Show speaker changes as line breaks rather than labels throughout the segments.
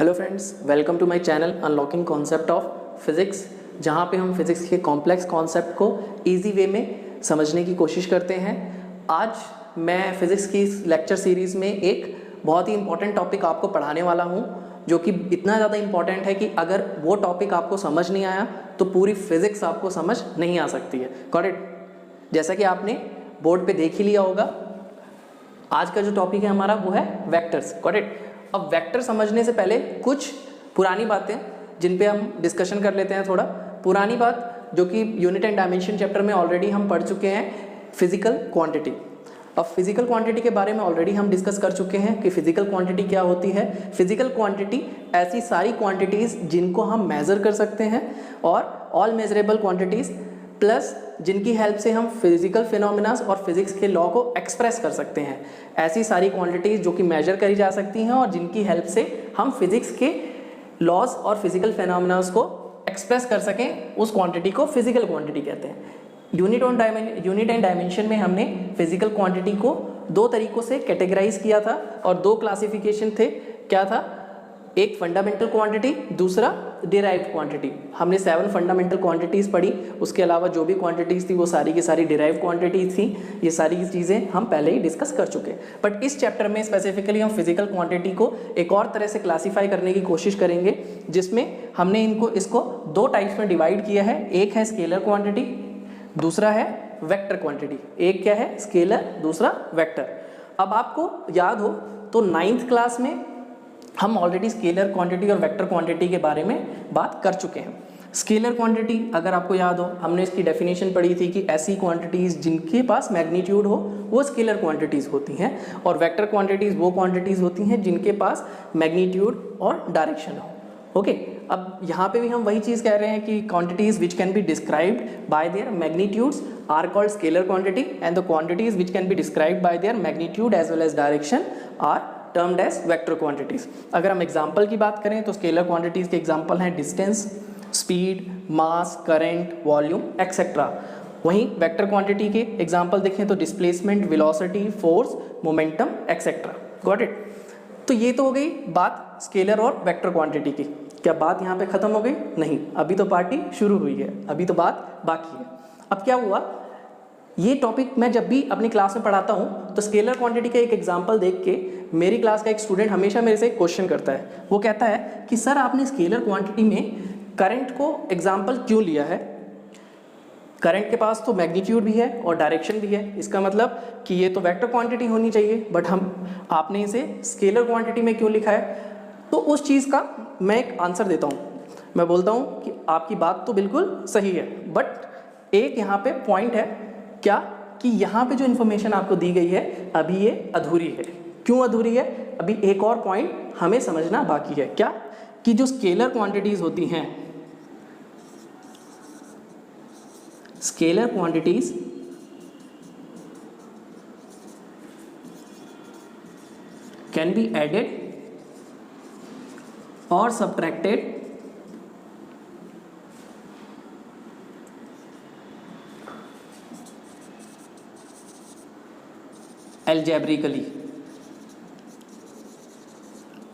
Hello friends, welcome to my channel unlocking concept of physics, जहाँ पे हम physics के कॉम्प्लेक्स कॉन्सेप्ट को इजी वे में समझने की कोशिश करते हैं। आज मैं फिज़िक्स की इस लेक्चर सीरीज़ में एक बहुत ही इंपॉर्टेंट टॉपिक आपको पढ़ाने वाला हूँ, जो कि इतना ज़्यादा इंपॉर्टेंट है कि अगर वो टॉपिक आपको समझ नहीं आया तो पूरी फिज़िक्स आपको समझ नहीं आ सकती है। Got it? जैसा कि आपने बोर्ड पे देख ही लिया होगा, आज का जो टॉपिक है हमारा वो है वेक्टर्स। Got it? अब वेक्टर समझने से पहले कुछ पुरानी बातें जिन पे हम डिस्कशन कर लेते हैं। थोड़ा पुरानी बात जो कि यूनिट एंड डायमेंशन चैप्टर में ऑलरेडी हम पढ़ चुके हैं, फिजिकल क्वांटिटी। अब फिजिकल क्वांटिटी के बारे में ऑलरेडी हम डिस्कस कर चुके हैं कि फिजिकल क्वांटिटी क्या होती है। फिजिकल क्वांटिटी ऐसी सारी क्वांटिटीज़ जिनको हम मेज़र कर सकते हैं और ऑल मेजरेबल क्वांटिटीज़ प्लस जिनकी हेल्प से हम फिजिकल फिनोमिनास और फिजिक्स के लॉ को एक्सप्रेस कर सकते हैं। ऐसी सारी क्वांटिटीज़ जो कि मेजर करी जा सकती हैं और जिनकी हेल्प से हम फिजिक्स के लॉज और फिजिकल फिनोमिनास को एक्सप्रेस कर सकें, उस क्वांटिटी को फिजिकल क्वांटिटी कहते हैं। यूनिट एंड डायमेंशन में हमने फिजिकल क्वांटिटी को दो तरीकों से कैटेगराइज किया था और दो क्लासिफिकेशन थे। क्या था? एक फंडामेंटल क्वांटिटी, दूसरा डिराइव्ड क्वांटिटी। हमने 7 फंडामेंटल क्वांटिटीज़ पढ़ी, उसके अलावा जो भी क्वांटिटीज़ थी वो सारी की सारी डिराइव्ड क्वांटिटीज़ थी। ये सारी चीज़ें हम पहले ही डिस्कस कर चुके हैं, बट इस चैप्टर में स्पेसिफिकली हम फिजिकल क्वांटिटी को एक और तरह से क्लासीफाई करने की कोशिश करेंगे, जिसमें हमने इसको दो टाइप्स में डिवाइड किया है। एक है स्केलर क्वांटिटी, दूसरा है वेक्टर क्वांटिटी। एक क्या है? स्केलर, दूसरा वेक्टर। अब आपको याद हो तो 9th क्लास में हम ऑलरेडी स्केलर क्वांटिटी और वेक्टर क्वांटिटी के बारे में बात कर चुके हैं। स्केलर क्वांटिटी अगर आपको याद हो, हमने इसकी डेफिनेशन पढ़ी थी कि ऐसी क्वांटिटीज़ जिनके पास मैग्नीट्यूड हो वो स्केलर क्वांटिटीज़ होती हैं, और वेक्टर क्वांटिटीज़ वो क्वांटिटीज़ होती हैं जिनके पास मैग्नीट्यूड और डायरेक्शन हो। ओके, अब यहाँ पे भी हम वही चीज़ कह रहे हैं कि quantities which can be described by their magnitudes are called scalar quantity and the quantities which can be described by their magnitude as well as direction are termed as vector quantities. अगर हम example की बात करें तो scalar quantities के example हैं distance, speed, mass, current, volume etcetera. वहीं vector quantity के एग्जाम्पल देखें तो displacement, velocity, force, momentum etcetera. Got it? तो ये तो हो गई बात स्केलर और वेक्टर क्वांटिटी की। क्या बात यहाँ पे ख़त्म हो गई? नहीं, अभी तो पार्टी शुरू हुई है, अभी तो बात बाकी है। अब क्या हुआ, ये टॉपिक मैं जब भी अपनी क्लास में पढ़ाता हूँ तो स्केलर क्वांटिटी का एक एग्जांपल देख के मेरी क्लास का एक स्टूडेंट हमेशा मेरे से क्वेश्चन करता है। वो कहता है कि सर आपने स्केलर क्वांटिटी में करंट को एग्जांपल क्यों लिया है? करंट के पास तो मैग्नीट्यूड भी है और डायरेक्शन भी है, इसका मतलब कि ये तो वेक्टर क्वांटिटी होनी चाहिए, बट आपने इसे स्केलर क्वांटिटी में क्यों लिखा है? तो उस चीज़ का मैं एक आंसर देता हूँ। मैं बोलता हूँ कि आपकी बात तो बिल्कुल सही है, बट एक यहाँ पे पॉइंट है। क्या? कि यहाँ पे जो इन्फॉर्मेशन आपको दी गई है अभी ये अधूरी है। क्यों अधूरी है? अभी एक और पॉइंट हमें समझना बाकी है। क्या? कि जो स्केलर क्वांटिटीज होती हैं, scalar quantities can be added और सब्ट्रैक्टेड एल्जेब्रिकली।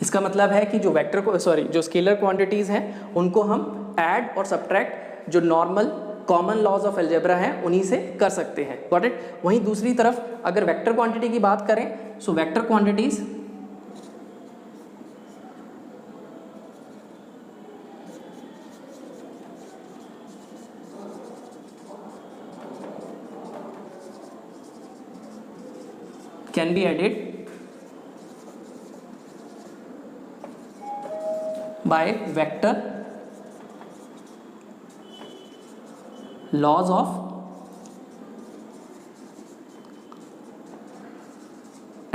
इसका मतलब है कि जो स्केलर क्वांटिटीज़ हैं उनको हम ऐड और सब्ट्रैक्ट जो normal common laws of algebra हैं उन्हीं से कर सकते हैं। Got it? वहीं दूसरी तरफ अगर वेक्टर क्वांटिटी की बात करें so vector quantities can be added by vector laws of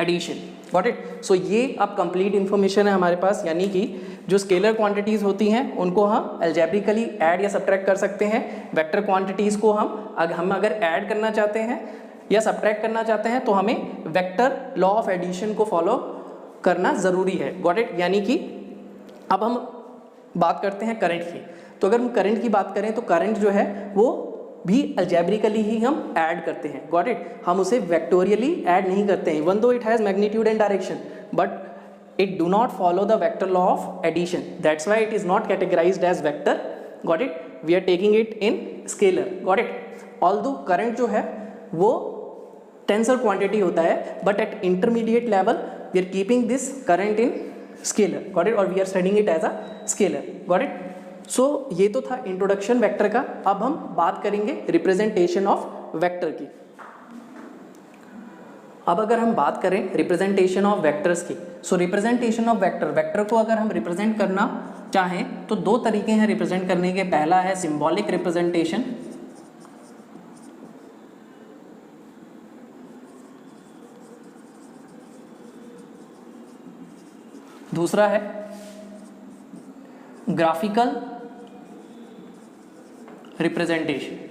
addition. Got it? So ये अब कंप्लीट इंफॉर्मेशन है हमारे पास, यानी कि जो स्केलर क्वांटिटीज़ होती हैं उनको हम एल्जेब्रिकली ऐड या सब्ट्रैक्ट कर सकते हैं। वेक्टर क्वांटिटीज़ को हम अगर ऐड करना चाहते हैं या सब्ट्रैक्ट करना चाहते हैं तो हमें वेक्टर लॉ ऑफ एडिशन को फॉलो करना ज़रूरी है। Got it? यानी कि अब हम बात करते हैं करंट की। तो अगर हम करंट की बात करें तो करंट जो है वो भी अलजेब्रिकली ही हम ऐड करते हैं। Got it? हम उसे वेक्टोरियली ऐड नहीं करते हैं, even though it has magnitude and direction, but it do not follow the vector law of addition, that's why it is not categorized as vector. Got it? We are taking it in scalar. Got it? Although current जो है वो tensor quantity होता है, but at intermediate level we are keeping this current in scalar. Got it? और we are studying it as a scalar. Got it? So ये तो था introduction vector का. अब हम बात करेंगे रिप्रेजेंटेशन ऑफ वेक्टर की. अब अगर हम बात करें रिप्रेजेंटेशन ऑफ वेक्टर्स की, सो रिप्रेजेंटेशन ऑफ वेक्टर को अगर हम रिप्रेजेंट करना चाहें तो दो तरीके हैं रिप्रेजेंट करने के. पहला है सिंबॉलिक रिप्रेजेंटेशन, दूसरा है graphical representation.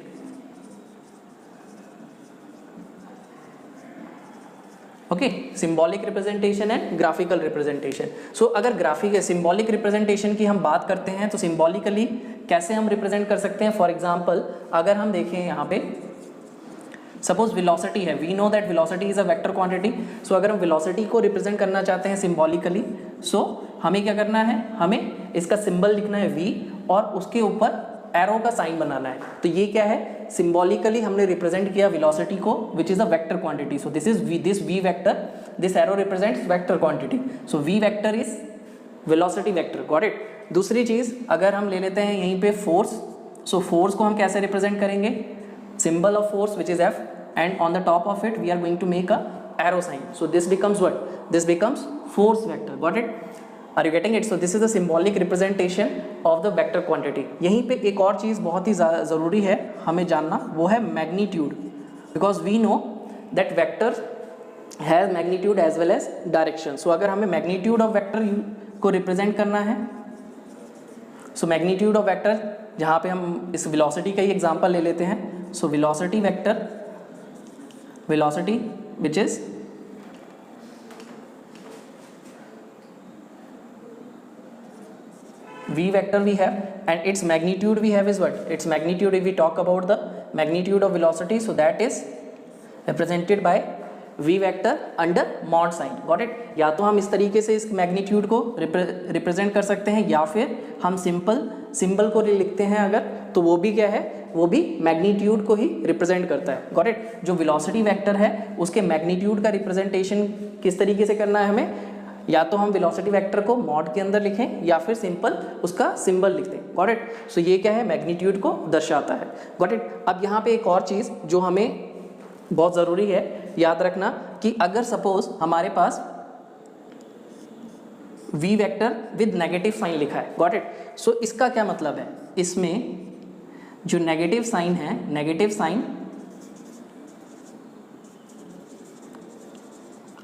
Okay, symbolic representation and graphical representation. So अगर ग्राफिक सिंबॉलिक रिप्रेजेंटेशन की हम बात करते हैं तो सिंबॉलिकली कैसे हम रिप्रेजेंट कर सकते हैं. फॉर एग्जांपल अगर हम देखें यहाँ पे सपोज वेलोसिटी है, we know that velocity is a vector quantity. So अगर हम वेलोसिटी को रिप्रेजेंट करना चाहते हैं सिंबॉलिकली, सो हमें क्या करना है, हमें इसका सिंबल लिखना है v और उसके ऊपर एरो का साइन बनाना है. तो ये क्या है, सिंबॉलिकली हमने रिप्रेजेंट किया वेलोसिटी को which is a vector quantity. So this v vector, this arrow represents vector quantity. So v vector is velocity vector. Got it? दूसरी चीज अगर हम ले लेते हैं यहीं पे फोर्स. सो फोर्स को हम कैसे रिप्रेजेंट करेंगे, symbol of force which is f and on the top of it we are going to make a arrow sign. So this becomes what? This becomes force vector. Got it? Are you getting it? So this is the symbolic representation of the vector quantity. यहीं पे एक और चीज़ बहुत ही ज़रूरी है हमें जानना, वो है magnitude, because we know that vector has magnitude as well as direction. So अगर हमें magnitude of vector को represent करना है, so magnitude of vector जहाँ पे हम इस velocity का ही example ले लेते हैं. So velocity vector, velocity which is v vector we have, and its magnitude we have is what? Its magnitude, if we talk about the magnitude of velocity, so that is represented by v vector under mod sign. Got it? या तो हम इस तरीके से इस magnitude को represent कर सकते हैं, या फिर हम सिंबल को लिखते हैं अगर, तो वो भी क्या है, वो भी मैग्नीट्यूड को ही रिप्रेजेंट करता है. Got it? जो वेलोसिटी वेक्टर है उसके मैग्नीट्यूड का रिप्रेजेंटेशन किस तरीके से करना है हमें, या तो हम वेलोसिटी वेक्टर को मॉड के अंदर लिखें या फिर सिंपल उसका सिंबल लिख दें. Got it? सो ये क्या है, मैग्नीट्यूड को दर्शाता है. Got it? अब यहाँ पे एक और चीज़ जो हमें बहुत ज़रूरी है याद रखना कि अगर सपोज हमारे पास v vector with negative sign लिखा है. Got it? सो इसका क्या मतलब है, इसमें जो नेगेटिव साइन है, negative sign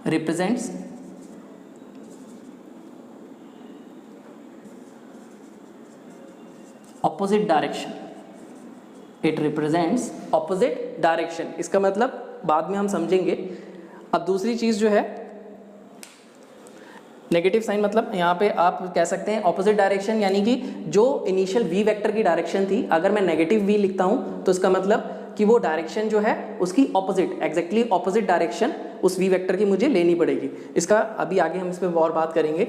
represents opposite direction. It represents opposite direction. इसका मतलब बाद में हम समझेंगे. अब दूसरी चीज़ जो है, नेगेटिव साइन मतलब यहाँ पे आप कह सकते हैं ऑपोजिट डायरेक्शन, यानी कि जो इनिशियल v वेक्टर की डायरेक्शन थी, अगर मैं नेगेटिव v लिखता हूँ तो इसका मतलब कि वो डायरेक्शन जो है उसकी ऑपोजिट, एग्जैक्टली ऑपोजिट डायरेक्शन उस v वेक्टर की मुझे लेनी पड़ेगी. इसका अभी आगे हम इस पर और बात करेंगे.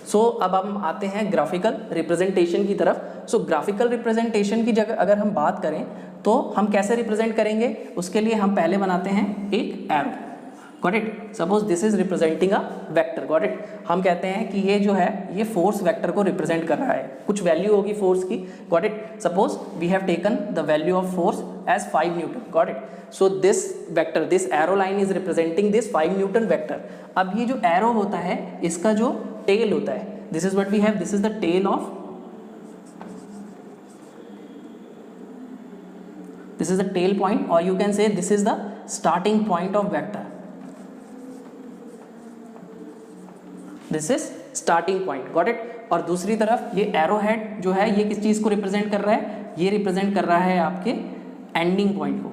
सो अब हम आते हैं ग्राफिकल रिप्रेजेंटेशन की तरफ. सो ग्राफिकल रिप्रेजेंटेशन की जगह अगर हम बात करें तो हम कैसे रिप्रेजेंट करेंगे, उसके लिए हम पहले बनाते हैं एक arrow. Got it? Suppose this is representing a vector. Got it? हम कहते हैं कि ये जो है ये फोर्स वेक्टर को रिप्रेजेंट कर रहा है, कुछ वैल्यू होगी फोर्स की. Got it? Suppose we have taken the value of force as 5 newton. Got it? So this vector, this arrow line is representing this 5 newton vector. अब ये जो एरो होता है इसका जो टेल होता है, this is what we have, this is the tail of, this is the tail point, or you can say this is the starting point of vector. This is starting point. Got it? और दूसरी तरफ ये arrow head जो है ये किस चीज़ को represent कर रहा है, ये रिप्रेजेंट कर रहा है आपके एंडिंग पॉइंट को.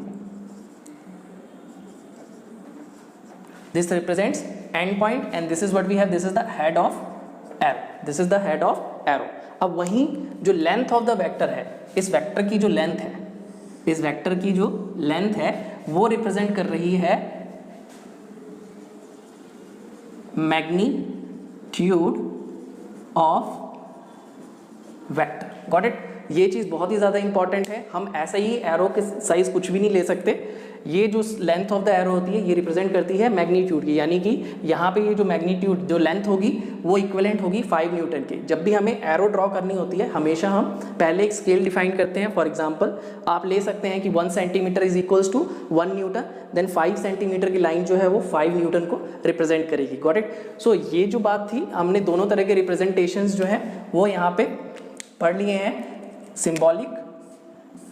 This represents end point and this is what we have, this is the head of arrow. This is the head of arrow. अब वहीं जो लेंथ ऑफ द वेक्टर है, इस वेक्टर की जो लेंथ है, इस वेक्टर की जो लेंथ है वो रिप्रेजेंट कर रही है magnitude. Of vector. Got it. ये चीज़ बहुत ही ज़्यादा इंपॉर्टेंट है। हम ऐसे ही एरो के साइज कुछ भी नहीं ले सकते। ये जो लेंथ ऑफ द एरो होती है ये रिप्रेजेंट करती है मैग्नीट्यूड की, यानी कि यहाँ पे ये जो मैग्नीट्यूड जो लेंथ होगी वो इक्विवेलेंट होगी 5 न्यूटन की। जब भी हमें एरो ड्रॉ करनी होती है हमेशा हम पहले एक स्केल डिफाइन करते हैं। फॉर एग्जांपल आप ले सकते हैं कि 1 centimetre is equals to 1 newton, then 5 centimetre की लाइन जो है वो 5 न्यूटन को रिप्रेजेंट करेगी। Got it. सो ये जो बात थी हमने दोनों तरह के रिप्रेजेंटेशंस जो है वो यहाँ पे पढ़ लिए हैं, symbolic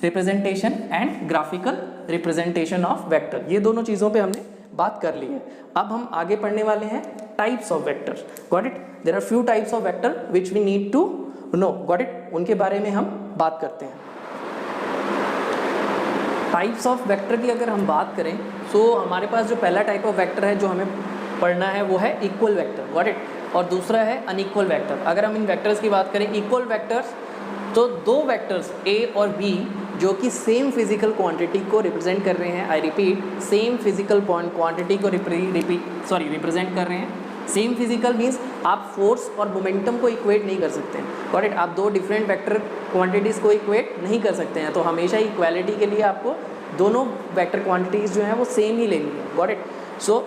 representation and graphical representation of vector. ये दोनों चीज़ों पे हमने बात कर ली है। अब हम आगे पढ़ने वाले हैं types of vector. Got it. There are few types of vector which we need to know. Got it. उनके बारे में हम बात करते हैं। टाइप्स ऑफ वेक्टर की अगर हम बात करें तो हमारे पास जो पहला टाइप ऑफ वेक्टर है जो हमें पढ़ना है वो है इक्वल वेक्टर। Got it. और दूसरा है अनइक्वल वेक्टर। अगर हम इन वेक्टर्स की बात करें इक्वल वेक्टर्स, तो दो वेक्टर्स ए और बी जो कि सेम फिजिकल क्वांटिटी को रिप्रेजेंट कर रहे हैं, I repeat, same physical quantity को रिप्रेजेंट कर रहे हैं। सेम फिजिकल मीन्स आप फोर्स और मोमेंटम को इक्वेट नहीं कर सकते हैं। Got it. आप दो डिफरेंट वेक्टर क्वांटिटीज़ को इक्वेट नहीं कर सकते हैं, तो हमेशा इक्वालिटी के लिए आपको दोनों वेक्टर क्वांटिटीज़ जो हैं वो सेम ही लेनी है। Got it. सो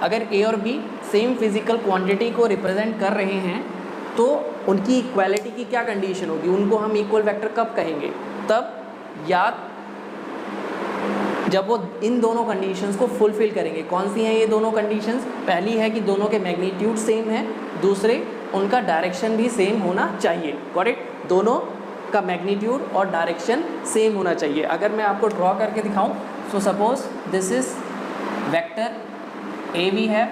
अगर ए और बी सेम फिजिकल क्वांटिटी को रिप्रेजेंट कर रहे हैं तो उनकी इक्वालिटी की क्या कंडीशन होगी, उनको हम इक्वल वेक्टर कब कहेंगे? तब या जब वो इन दोनों कंडीशंस को फुलफिल करेंगे। कौन सी हैं ये दोनों कंडीशंस? पहली है कि दोनों के मैग्नीट्यूड सेम है, दूसरे उनका डायरेक्शन भी सेम होना चाहिए। Got it. दोनों का मैग्नीट्यूड और डायरेक्शन सेम होना चाहिए। अगर मैं आपको ड्रॉ करके दिखाऊं, so suppose this is vector A we have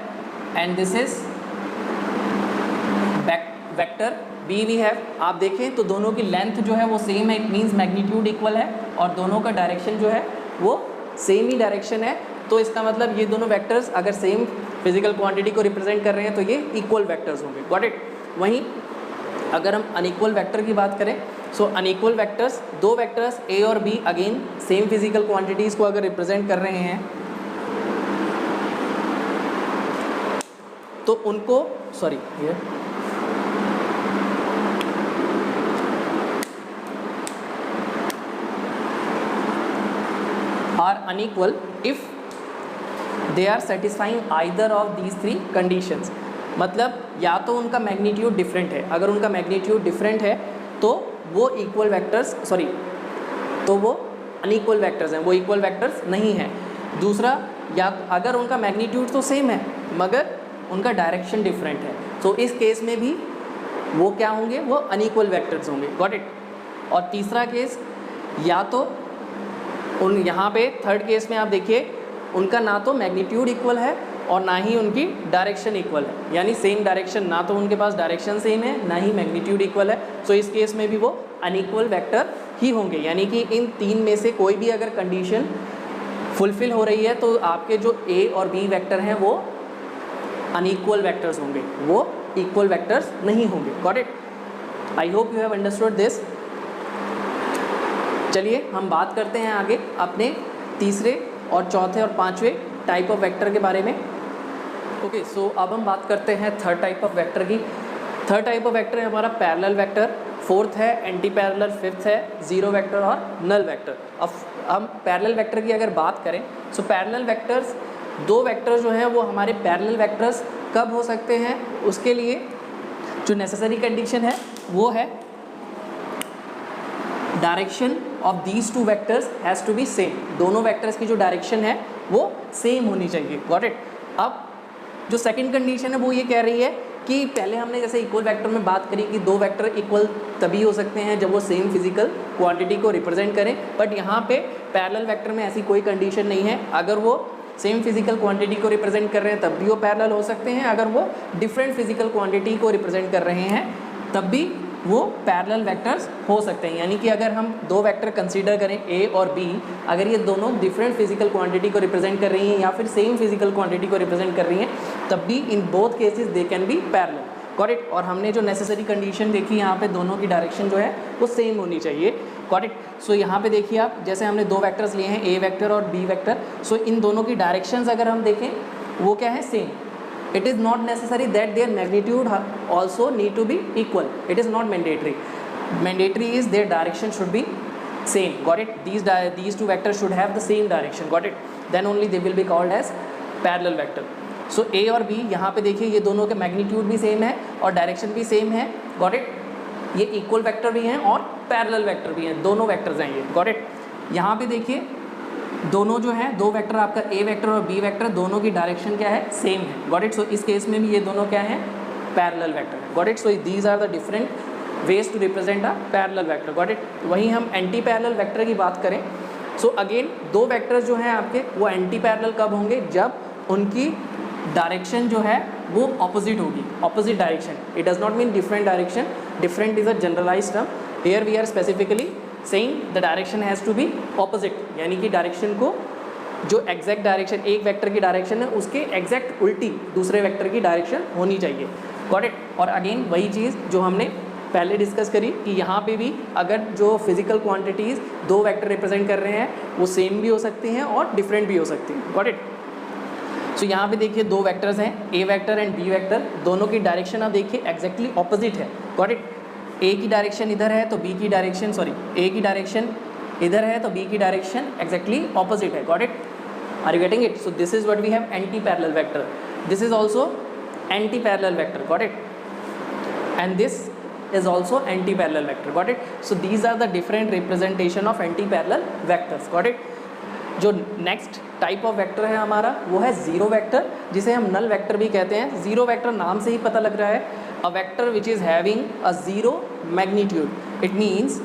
and this is vector B we have. आप देखें तो दोनों की लेंथ जो है वो सेम है, इट मीन्स मैग्नीट्यूड इक्वल है, और दोनों का डायरेक्शन जो है वो सेम ही डायरेक्शन है। तो इसका मतलब ये दोनों वेक्टर्स अगर सेम फिजिकल क्वांटिटी को रिप्रेजेंट कर रहे हैं तो ये इक्वल वेक्टर्स होंगे। Got it. वहीं अगर हम अनइक्वल वेक्टर की बात करें, सो अनइक्वल वेक्टर्स, दो वेक्टर्स ए और B again same physical quantities को अगर रिप्रेजेंट कर रहे हैं तो उनको are unequal if they are satisfying either of these three conditions। मतलब या तो उनका मैग्नीट्यूड डिफरेंट है, अगर उनका मैग्नीट्यूड डिफरेंट है तो वो इक्वल वेक्टर्स तो वो अनइक्वल वेक्टर्स हैं, वो इक्वल वेक्टर्स नहीं हैं। दूसरा, या अगर उनका मैग्नीट्यूड तो सेम है मगर उनका डायरेक्शन डिफरेंट है, तो इस केस में भी वो क्या होंगे, वो अनइक्वल वेक्टर्स होंगे। Got it. और तीसरा केस, या तो यहाँ पे थर्ड केस में आप देखिए उनका ना तो मैग्नीट्यूड इक्वल है और ना ही उनकी डायरेक्शन इक्वल है, यानी सेम डायरेक्शन, ना तो उनके पास डायरेक्शन सेम है ना ही मैग्नीट्यूड इक्वल है। सो इस केस में भी वो अनइक्वल वेक्टर ही होंगे। यानी कि इन तीन में से कोई भी अगर कंडीशन फुलफिल हो रही है तो आपके जो ए और बी वेक्टर हैं वो अनइक्वल वेक्टर्स होंगे, वो इक्वल वेक्टर्स नहीं होंगे। Got it. I hope you have understood this. चलिए हम बात करते हैं आगे अपने तीसरे और चौथे और पांचवें टाइप ऑफ वेक्टर के बारे में। ओके, सो अब हम बात करते हैं थर्ड टाइप ऑफ वेक्टर की। थर्ड टाइप ऑफ वेक्टर है हमारा पैरेलल वेक्टर, फोर्थ है एंटी पैरेलल, फिफ्थ है जीरो वेक्टर और नल वेक्टर। अब हम पैरेलल वेक्टर की अगर बात करें, सो पैरेलल वेक्टर्स, दो वेक्टर जो हैं वो हमारे पैरेलल वेक्टर्स कब हो सकते हैं, उसके लिए जो नेसेसरी कंडीशन है वो है direction of these two vectors has to be same. दोनों वेक्टर्स की जो डायरेक्शन है वो सेम होनी चाहिए। Got it. अब जो सेकंड कंडीशन है वो ये कह रही है कि पहले हमने जैसे इक्वल वेक्टर में बात करी कि दो वेक्टर इक्वल तभी हो सकते हैं जब वो सेम फिजिकल क्वांटिटी को रिप्रेजेंट करें, बट यहाँ पे पैरेलल वेक्टर में ऐसी कोई कंडीशन नहीं है। अगर वो सेम फिजिकल क्वांटिटी को रिप्रेजेंट कर रहे हैं तब भी वो पैरेलल हो सकते हैं, अगर वो डिफरेंट फिजिकल क्वांटिटी को रिप्रेजेंट कर रहे हैं तब भी वो पैरेलल वेक्टर्स हो सकते हैं। यानी कि अगर हम दो वेक्टर कंसीडर करें ए और बी, अगर ये दोनों डिफरेंट फिजिकल क्वांटिटी को रिप्रेजेंट कर रही हैं या फिर सेम फिजिकल क्वांटिटी को रिप्रेजेंट कर रही हैं, तब भी in both cases they can be parallel. Got it. और हमने जो नेसेसरी कंडीशन देखी यहाँ पे, दोनों की डायरेक्शन जो है वो सेम होनी चाहिए। Got it. सो यहाँ पे देखिए आप, जैसे हमने दो वेक्टर्स लिए हैं ए वेक्टर और बी वेक्टर, सो इन दोनों की डायरेक्शंस अगर हम देखें वो क्या है, same. It is not necessary that their magnitude also need to be equal. It is not mandatory. Mandatory is their direction should be same. Got it? These two vectors should have the same direction. Got it? Then only they will be called as parallel vector. So A और B यहाँ पे देखिए ये दोनों के magnitude भी same है और डायरेक्शन भी सेम है. Got it? ये इक्वल वेक्टर भी हैं और पैरेलल वेक्टर भी हैं, दोनों वेक्टर्स हैं ये. Got it? यहाँ पे देखिए दोनों जो हैं, दो वेक्टर आपका A वेक्टर और B वेक्टर, दोनों की डायरेक्शन क्या है? सेम है. Got it? सो इस केस में भी ये दोनों क्या हैं? Parallel vector. Got it? So these are the different ways to represent a parallel vector. Got it? वहीं हम एंटी पैरेलल वेक्टर की बात करें, सो अगेन दो वेक्टर्स जो हैं आपके वो एंटी पैरेलल कब होंगे? जब उनकी डायरेक्शन जो है वो ऑपोजिट होगी, opposite direction. It does not mean different direction. Different is a generalized term. Here we are specifically saying the direction has to be opposite, यानी कि डायरेक्शन को जो एग्जैक्ट डायरेक्शन एक वेक्टर की डायरेक्शन है उसके एग्जैक्ट उल्टी दूसरे वेक्टर की डायरेक्शन होनी चाहिए. Got it? और अगेन वही चीज़ जो हमने पहले डिस्कस करी कि यहाँ पे भी अगर जो फिजिकल क्वांटिटीज़ दो वेक्टर रिप्रेजेंट कर रहे हैं वो सेम भी हो सकती हैं और डिफरेंट भी हो सकती हैं. Got it? सो यहाँ पे देखिए दो वेक्टर्स हैं, A vector and B vector. दोनों की डायरेक्शन आप देखिए एग्जैक्टली ऑपोजिट है. Got it? ए की डायरेक्शन इधर है तो बी की डायरेक्शन ए की डायरेक्शन इधर है तो बी की डायरेक्शन एग्जैक्टली ऑपोजिट है. Got it? Are you getting it? So this is what we have anti parallel vector. This is also anti parallel vector. Got it? And this is also anti-parallel vector. Got it? So these are the different representation of anti-parallel vectors. Got it? जो next type of vector है हमारा वो है zero vector, जिसे हम null vector भी कहते हैं. जीरो वेक्टर नाम से ही पता लग रहा है, a vector which is having a zero magnitude. It means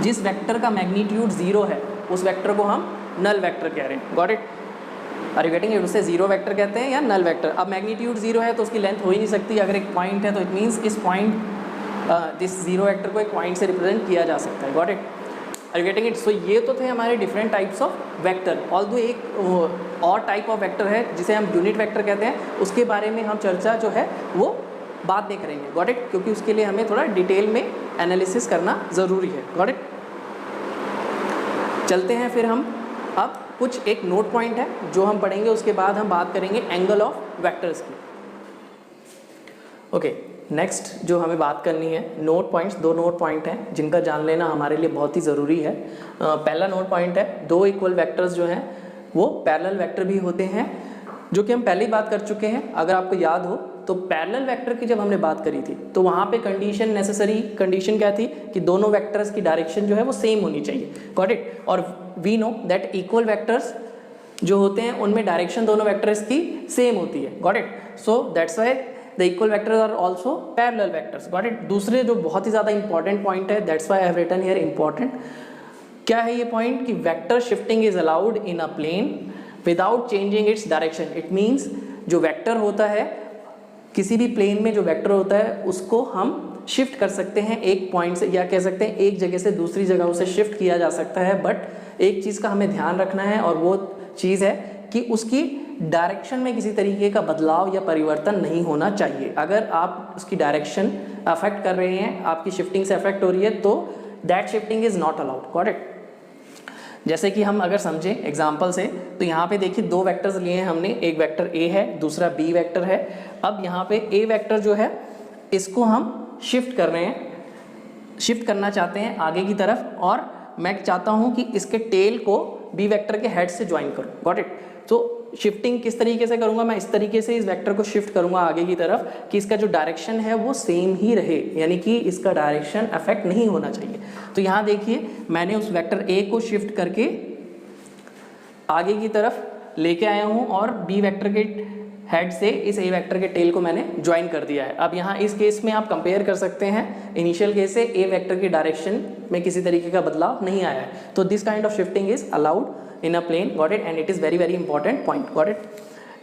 जिस वेक्टर का मैग्नीट्यूड जीरो है उस वेक्टर को हम नल वेक्टर कह रहे हैं. Got it? Are you getting it? उसे जीरो वेक्टर कहते हैं या नल वेक्टर. अब मैग्नीट्यूड जीरो है तो उसकी लेंथ हो ही नहीं सकती. अगर एक पॉइंट है तो इट मीन्स इस पॉइंट दिस जीरो वेक्टर को एक पॉइंट से रिप्रेजेंट किया जा सकता है. Got it? Are you getting it? So ये तो थे हमारे different types of vector. Although एक और टाइप ऑफ वेक्टर है जिसे हम यूनिट वेक्टर कहते हैं, उसके बारे में हम चर्चा जो है वो बाद में करेंगे. Got it? क्योंकि उसके लिए हमें थोड़ा डिटेल में एनालिसिस करना ज़रूरी है. Got it? चलते हैं फिर हम अब कुछ एक नोट पॉइंट है जो हम पढ़ेंगे, उसके बाद हम बात करेंगे एंगल ऑफ वेक्टर्स की. ओके, नेक्स्ट जो हमें बात करनी है नोट पॉइंट्स. दो नोट पॉइंट हैं जिनका जान लेना हमारे लिए बहुत ही ज़रूरी है. पहला नोट पॉइंट है दो इक्वल वेक्टर्स जो हैं वो पैरेलल वेक्टर भी होते हैं, जो कि हम पहले ही बात कर चुके हैं. अगर आपको याद हो तो पैरेलल वेक्टर की जब हमने बात करी थी तो वहाँ पे कंडीशन, नेसेसरी कंडीशन क्या थी कि दोनों वेक्टर्स की डायरेक्शन जो है वो सेम होनी चाहिए. Got it? और we know that equal vectors जो होते हैं उनमें डायरेक्शन दोनों वेक्टर्स की सेम होती है. Got it? So that's why the equal vectors are also parallel vectors. Got it? दूसरे जो बहुत ही ज़्यादा इंपॉर्टेंट पॉइंट है, that's why I have written here important. क्या है ये पॉइंट? कि vector shifting is allowed in a plane without changing its direction. It means जो वेक्टर होता है किसी भी प्लेन में, जो वेक्टर होता है उसको हम शिफ्ट कर सकते हैं एक पॉइंट से, या कह सकते हैं एक जगह से दूसरी जगह उसे शिफ्ट किया जा सकता है. बट एक चीज़ का हमें ध्यान रखना है और वो चीज़ है कि उसकी डायरेक्शन में किसी तरीके का बदलाव या परिवर्तन नहीं होना चाहिए. अगर आप उसकी डायरेक्शन अफेक्ट कर रहे हैं, आपकी शिफ्टिंग से अफेक्ट हो रही है, तो that shifting is not allowed. Got it? जैसे कि हम अगर समझें एग्जांपल से, तो यहाँ पे देखिए दो वेक्टर्स लिए हैं हमने, एक वेक्टर ए है, दूसरा बी वेक्टर है. अब यहाँ पे ए वेक्टर जो है इसको हम शिफ्ट कर रहे हैं, शिफ्ट करना चाहते हैं आगे की तरफ, और मैं चाहता हूँ कि इसके टेल को बी वेक्टर के हेड से ज्वाइन करूँ. Got it? तो शिफ्टिंग किस तरीके से करूँगा? मैं इस तरीके से इस वेक्टर को शिफ्ट करूँगा आगे की तरफ कि इसका जो डायरेक्शन है वो सेम ही रहे, यानी कि इसका डायरेक्शन अफेक्ट नहीं होना चाहिए. तो यहाँ देखिए मैंने उस वेक्टर ए को शिफ्ट करके आगे की तरफ लेके आया हूँ और बी वेक्टर के हेड से इस ए वेक्टर के टेल को मैंने ज्वाइन कर दिया है. अब यहाँ इस केस में आप कंपेयर कर सकते हैं इनिशियल केस से, ए वेक्टर की डायरेक्शन में किसी तरीके का बदलाव नहीं आया है. तो this kind of shifting is allowed in a plane. Got it? And it is very very important point. Got it?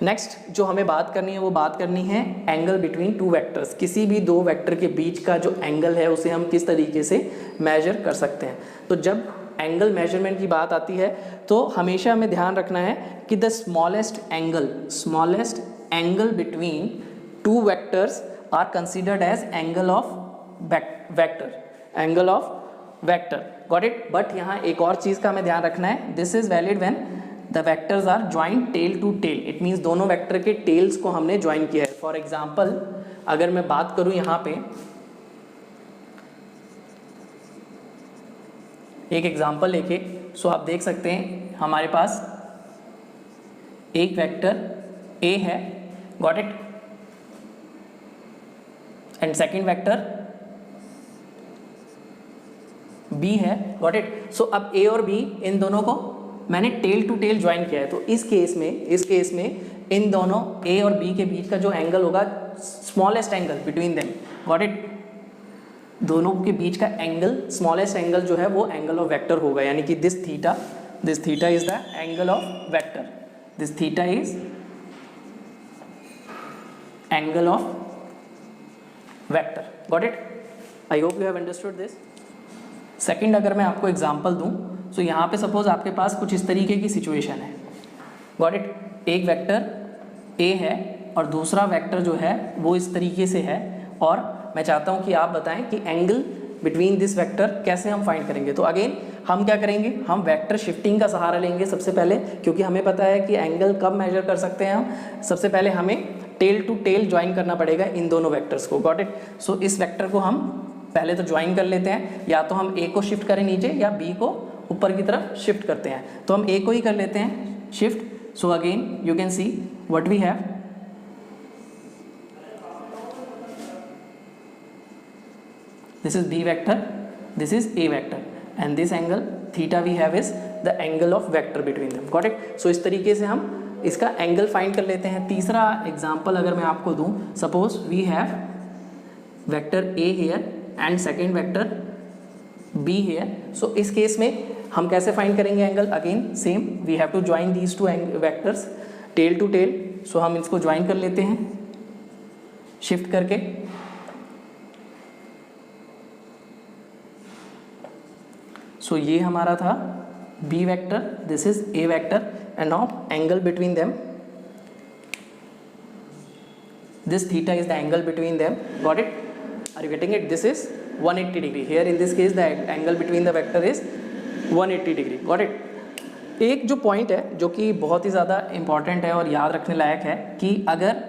Next जो हमें बात करनी है वो बात करनी है एंगल बिटवीन टू वेक्टर्स. किसी भी दो वेक्टर के बीच का जो एंगल है उसे हम किस तरीके से मेजर कर सकते हैं. तो जब एंगल मेजरमेंट की बात आती है तो हमेशा हमें ध्यान रखना है कि the smallest angle between two vectors are considered as angle of vector. Got it? But यहाँ एक और चीज़ का हमें ध्यान रखना है, this is valid when the vectors are joint tail to tail, it means दोनों वेक्टर के टेल्स को हमने ज्वाइन किया है। फॉर एग्जाम्पल अगर मैं बात करूं यहाँ पे एक एग्जाम्पल लेके, सो आप देख सकते हैं हमारे पास एक वेक्टर ए है, got it, and second vector B है, गॉट इट। सो अब ए और बी इन दोनों को मैंने टेल टू टेल ज्वाइन किया है, तो इस केस में इन दोनों ए और बी के बीच का जो एंगल होगा, smallest angle between them, got it, दोनों के बीच का एंगल, स्मॉलेस्ट एंगल जो है वो एंगल ऑफ वेक्टर होगा, यानी कि this theta is the angle of vector, this theta is angle of vector, got it. I hope you have understood this. Second अगर मैं आपको एग्जांपल दूं, सो यहाँ पे सपोज आपके पास कुछ इस तरीके की सिचुएशन है, गॉट इट, एक वेक्टर ए है और दूसरा वेक्टर जो है वो इस तरीके से है, और मैं चाहता हूँ कि आप बताएं कि एंगल बिटवीन दिस वेक्टर कैसे हम फाइंड करेंगे। तो अगेन हम क्या करेंगे, हम वेक्टर शिफ्टिंग का सहारा लेंगे सबसे पहले, क्योंकि हमें पता है कि एंगल कब मेजर कर सकते हैं हम। सबसे पहले हमें टेल टू टेल ज्वाइन करना पड़ेगा इन दोनों वेक्टर्स को, गॉट इट। सो इस वेक्टर को हम पहले तो ज्वाइन कर लेते हैं, या तो हम ए को शिफ्ट करें नीचे या बी को ऊपर की तरफ शिफ्ट करते हैं, तो हम ए को ही कर लेते हैं shift. So again you can see what we have, this is B vector, this is A vector, and this angle theta we have is the angle of vector between them, got it। so इस तरीके से हम इसका angle find कर लेते हैं। तीसरा example अगर मैं आपको दूं, suppose we have vector A here and second vector B here, so इस केस में हम कैसे फाइंड करेंगे angle, again same, we have to join these two vectors tail to tail. So हम इसको ज्वाइन कर लेते हैं शिफ्ट करके। सो ये हमारा था B vector, this is A vector, and now angle between them, this theta is the angle between them, got it, are you getting it? This is 180 degree, here in this case the angle between the vector is 180 degree, got it। एक जो point है जो कि बहुत ही ज़्यादा important है और याद रखने लायक है, कि अगर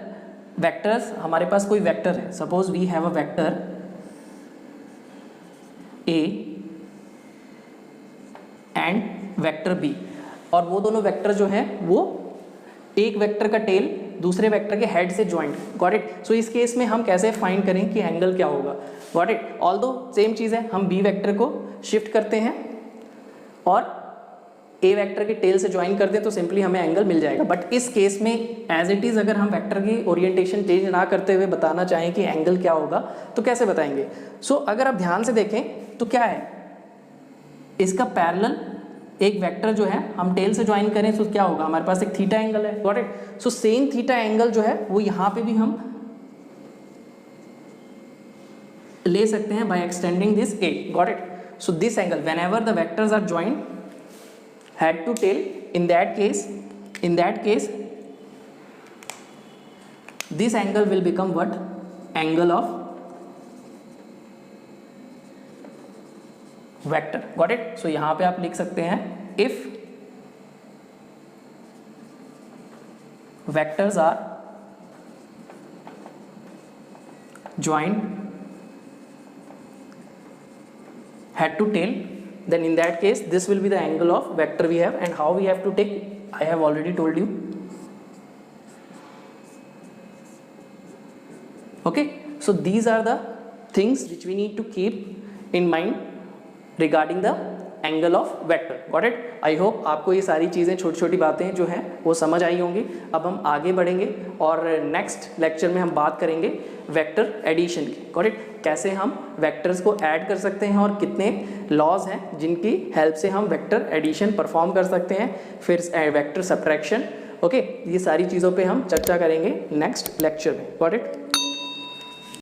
वेक्टर्स, हमारे पास कोई वेक्टर है, suppose we have a vector A and vector B, और वो दोनों वेक्टर जो है वो एक वेक्टर का टेल दूसरे वेक्टर के हेड से ज्वाइंट, गॉट इट। सो इस केस में हम कैसे फाइंड करें कि एंगल क्या होगा, गॉट इट। ऑल्दो सेम चीज़ है, हम B वेक्टर को शिफ्ट करते हैं और A वेक्टर के टेल से ज्वाइन कर दें तो सिंपली हमें एंगल मिल जाएगा। बट इस केस में एज इट इज़ अगर हम वेक्टर की ओरिएंटेशन चेंज ना करते हुए बताना चाहें कि एंगल क्या होगा, तो कैसे बताएंगे। सो अगर आप ध्यान से देखें तो क्या है, इसका पैरेलल एक वेक्टर जो है हम टेल से ज्वाइन करें तो क्या होगा, हमारे पास एक थीटा एंगल है, got it. So same theta angle जो है वो यहाँ पे भी हम ले सकते हैं by extending this A, got it. So this angle whenever the vectors are joined head to tail, in that case this angle will become what, angle of vector, got it. So यहां पे आप लिख सकते हैं, if vectors are joined head to tail, then in that case this will be the angle of vector we have, and how we have to take I have already told you, okay। so these are the things which we need to keep in mind regarding the angle of vector, got it। I hope आपको ये सारी चीज़ें, छोटी छोटी बातें जो हैं वो समझ आई होंगी। अब हम आगे बढ़ेंगे और नेक्स्ट लेक्चर में हम बात करेंगे वेक्टर एडिशन की, got it। कैसे हम वेक्टर्स को ऐड कर सकते हैं और कितने लॉज हैं जिनकी हेल्प से हम वेक्टर एडिशन परफॉर्म कर सकते हैं, फिर वेक्टर सब्ट्रैक्शन, ओके। ये सारी चीज़ों पे हम चर्चा करेंगे नेक्स्ट लेक्चर में, got it।